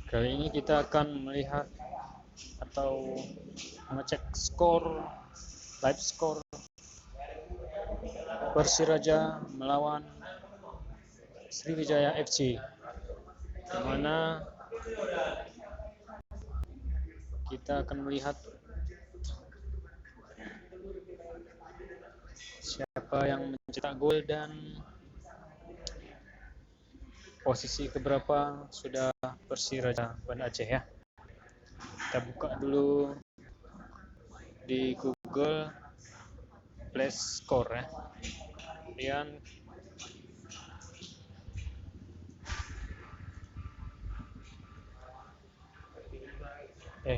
Kali ini kita akan melihat atau mengecek live skor Persiraja melawan Sriwijaya FC, di mana kita akan melihat siapa yang mencetak gol dan posisi keberapa sudah Persiraja Banda Aceh ya. Kita buka dulu di Google Play Store ya. Kemudian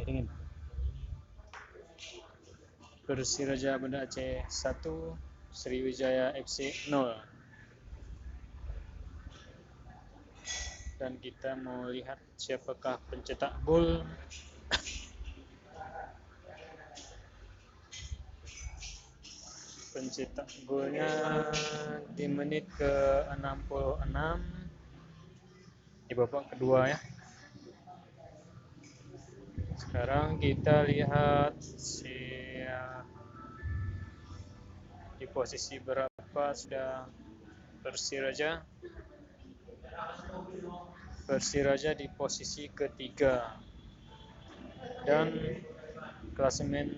dingin. Persiraja Banda Aceh 1, Sriwijaya FC 0. Dan kita mau lihat siapakah pencetak gol. Pencetak golnya di menit ke-66 di babak kedua ya. Sekarang kita lihat di posisi berapa sudah Persiraja. Persiraja di posisi ketiga dan klasemen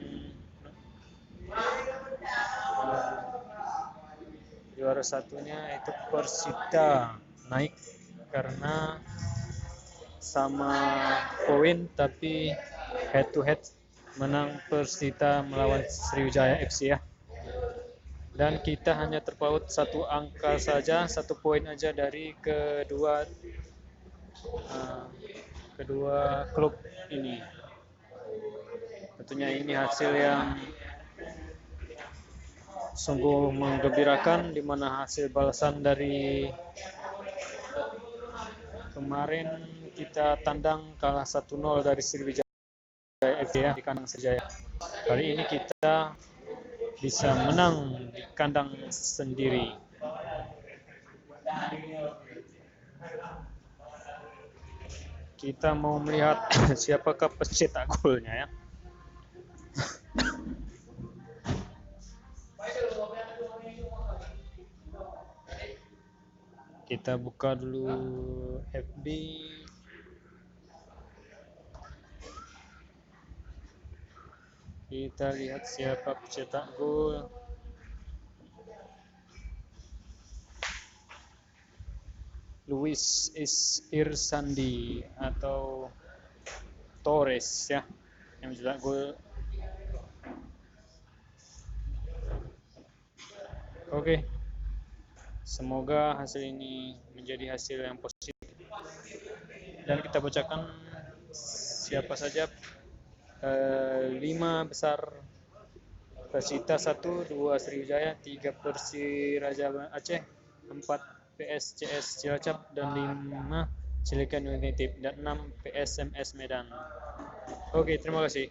juara satunya itu Persita naik karena sama poin, tapi head to head menang Persita melawan Sriwijaya FC ya. Dan kita hanya terpaut satu angka saja, 1 poin aja dari kedua klub ini. Tentunya ini hasil yang sungguh menggembirakan, di mana hasil balasan dari kemarin kita tandang kalah 1-0 dari Sriwijaya FC ya, di kandang Sriwijaya. Kali ini kita bisa menang di kandang sendiri. Kita mau melihat siapakah pencetak golnya ya. Kita buka dulu FB. Kita lihat siapa pencetak gol. Luis Irsandi atau Torres ya yang mencetak gol. Oke. Semoga hasil ini menjadi hasil yang positif. Dan kita bacakan siapa saja 5 besar Persita 1, 2 Sriwijaya, 3 Persiraja Aceh, 4 PSCS Cilacap, dan 5 Cilican United, dan 6 PSMS Medan. Oke, terima kasih.